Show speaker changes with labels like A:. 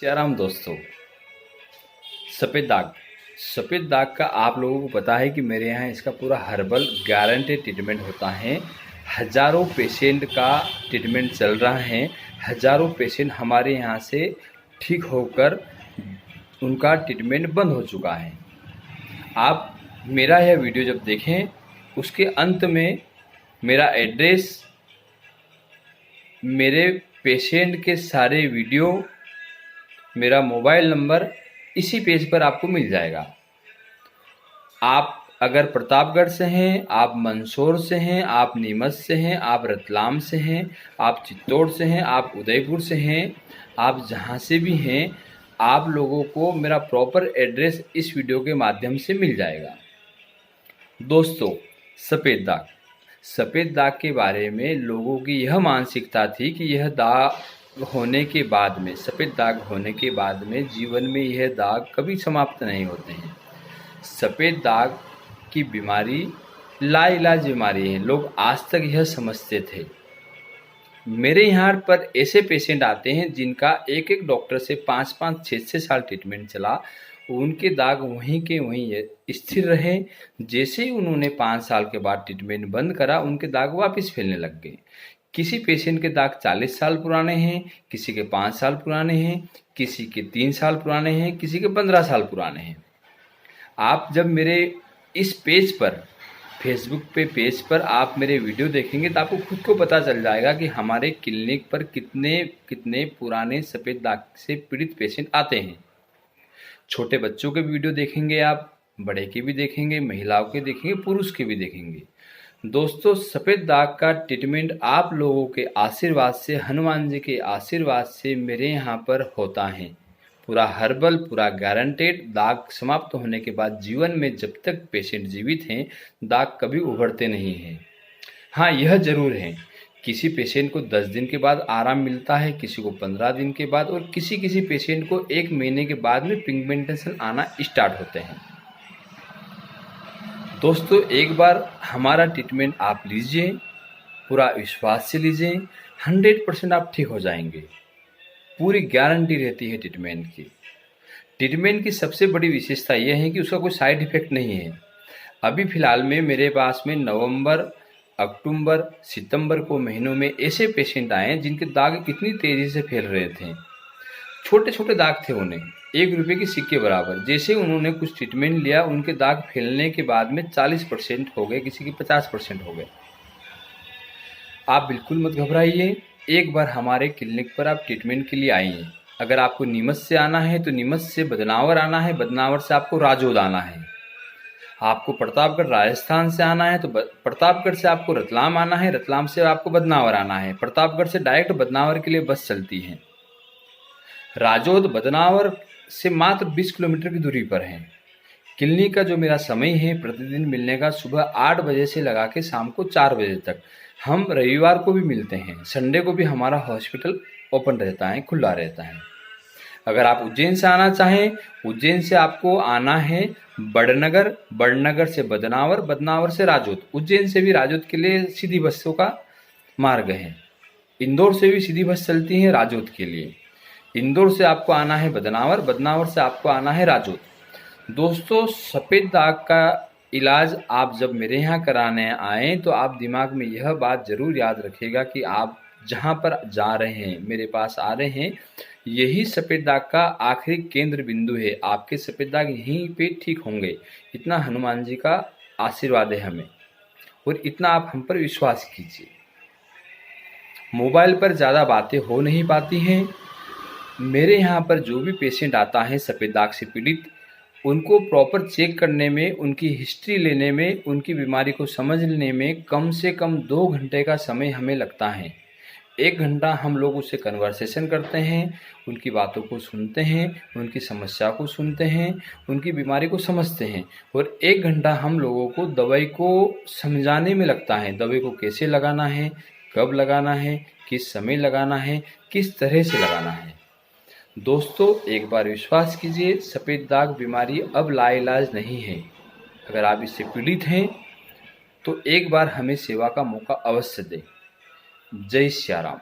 A: राम दोस्तों, सफ़ेद दाग का आप लोगों को पता है कि मेरे यहाँ इसका पूरा हर्बल गारंटेड ट्रीटमेंट होता है। हज़ारों पेशेंट का ट्रीटमेंट चल रहा है। हज़ारों पेशेंट हमारे यहाँ से ठीक होकर उनका ट्रीटमेंट बंद हो चुका है। आप मेरा यह वीडियो जब देखें, उसके अंत में मेरा एड्रेस, मेरे पेशेंट के सारे वीडियो, मेरा मोबाइल नंबर इसी पेज पर आपको मिल जाएगा। आप अगर प्रतापगढ़ से हैं, आप मंदसौर से हैं, आप नीमच से हैं, आप रतलाम से हैं, आप चित्तौड़ से हैं, आप उदयपुर से हैं, आप जहां से भी हैं, आप लोगों को मेरा प्रॉपर एड्रेस इस वीडियो के माध्यम से मिल जाएगा। दोस्तों, सफ़ेद दाग के बारे में लोगों की यह मानसिकता थी कि यह दाग होने के बाद में, सफ़ेद दाग होने के बाद में जीवन में यह दाग कभी समाप्त नहीं होते हैं। सफ़ेद दाग की बीमारी लाइलाज बीमारी है। लोग आज तक यह समझते थे। मेरे यहाँ पर ऐसे पेशेंट आते हैं जिनका एक एक डॉक्टर से 5-5, 6-6 साल ट्रीटमेंट चला, उनके दाग वहीं के वहीं स्थिर रहे। जैसे ही उन्होंने 5 साल के बाद ट्रीटमेंट बंद करा, उनके दाग वापस फैलने लग गए। किसी पेशेंट के दाग 40 साल पुराने हैं, किसी के 5 साल पुराने हैं, किसी के 3 साल पुराने हैं, किसी के 15 साल पुराने हैं। आप जब मेरे इस पेज पर, फेसबुक पे पेज पर आप मेरे वीडियो देखेंगे तो आपको खुद को पता चल जाएगा कि हमारे क्लिनिक पर कितने कितने पुराने सफ़ेद दाग से पीड़ित पेशेंट आते हैं। छोटे बच्चों के वीडियो देखेंगे आप, बड़े के भी देखेंगे, महिलाओं के देखेंगे, पुरुष के भी देखेंगे। दोस्तों, सफ़ेद दाग का ट्रीटमेंट आप लोगों के आशीर्वाद से, हनुमान जी के आशीर्वाद से मेरे यहाँ पर होता है। पूरा हर्बल, पूरा गारंटेड। दाग समाप्त होने के बाद जीवन में जब तक पेशेंट जीवित हैं, दाग कभी उभरते नहीं हैं। हाँ, यह ज़रूर है, किसी पेशेंट को 10 दिन के बाद आराम मिलता है, किसी को 15 दिन के बाद, और किसी पेशेंट को 1 महीने के बाद में पिगमेंटेशन आना स्टार्ट होते हैं। दोस्तों, एक बार हमारा ट्रीटमेंट आप लीजिए, पूरा विश्वास से लीजिए, 100% आप ठीक हो जाएंगे। पूरी गारंटी रहती है ट्रीटमेंट की। ट्रीटमेंट की सबसे बड़ी विशेषता यह है कि उसका कोई साइड इफ़ेक्ट नहीं है। अभी फ़िलहाल में मेरे पास में नवंबर, अक्टूबर, सितंबर को महीनों में ऐसे पेशेंट आए हैं जिनके दाग इतनी तेज़ी से फैल रहे थे। छोटे छोटे दाग थे, उन्हें 1 रुपये के सिक्के बराबर। जैसे उन्होंने कुछ ट्रीटमेंट लिया, उनके दाग फैलने के बाद में 40% हो गए, किसी के 50% हो गए। आप बिल्कुल मत घबराइए। एक बार हमारे क्लिनिक पर आप ट्रीटमेंट के लिए आइए। अगर आपको नीमच से आना है तो नीमच से बदनावर आना है, बदनावर से आपको राजौद आना है। आपको प्रतापगढ़ राजस्थान से आना है तो प्रतापगढ़ से आपको रतलाम आना है, रतलाम से आपको बदनावर आना है। प्रतापगढ़ से डायरेक्ट बदनावर के लिए बस चलती है। राजौद बदनावर से मात्र 20 किलोमीटर की दूरी पर है। क्लिनिक का जो मेरा समय है प्रतिदिन मिलने का, सुबह 8 बजे से लगा के शाम को 4 बजे तक। हम रविवार को भी मिलते हैं, संडे को भी हमारा हॉस्पिटल ओपन रहता है, खुला रहता है। अगर आप उज्जैन से आना चाहें, उज्जैन से आपको आना है बड़नगर, बड़नगर से बदनावर, बदनावर से राजौद। उज्जैन से भी राजौद के लिए सीधी बसों का मार्ग है। इंदौर से भी सीधी बस चलती है राजौद के लिए। इंदौर से आपको आना है बदनावर, बदनावर से आपको आना है राजौद। दोस्तों, सफ़ेद दाग का इलाज आप जब मेरे यहाँ कराने आएँ तो आप दिमाग में यह बात ज़रूर याद रखिएगा कि आप जहाँ पर जा रहे हैं, मेरे पास आ रहे हैं, यही सफ़ेद दाग का आखिरी केंद्र बिंदु है। आपके सफ़ेद दाग यहीं पे ठीक होंगे। इतना हनुमान जी का आशीर्वाद है हमें, और इतना आप हम पर विश्वास कीजिए। मोबाइल पर ज़्यादा बातें हो नहीं पाती हैं। मेरे यहाँ पर जो भी पेशेंट आता है सफ़ेद दाग से पीड़ित, उनको प्रॉपर चेक करने में, उनकी हिस्ट्री लेने में, उनकी बीमारी को समझने में कम से कम 2 घंटे का समय हमें लगता है। 1 घंटा हम लोग उससे कन्वर्सेशन करते हैं, उनकी बातों को सुनते हैं, उनकी समस्या को सुनते हैं, उनकी बीमारी को समझते हैं, और 1 घंटा हम लोगों को दवाई को समझाने में लगता है। दवाई को कैसे लगाना है, कब लगाना है, किस समय लगाना है, किस तरह से लगाना है। दोस्तों, एक बार विश्वास कीजिए, सफ़ेद दाग बीमारी अब लाइलाज नहीं है। अगर आप इससे पीड़ित हैं तो एक बार हमें सेवा का मौका अवश्य दें। जय श्री राम।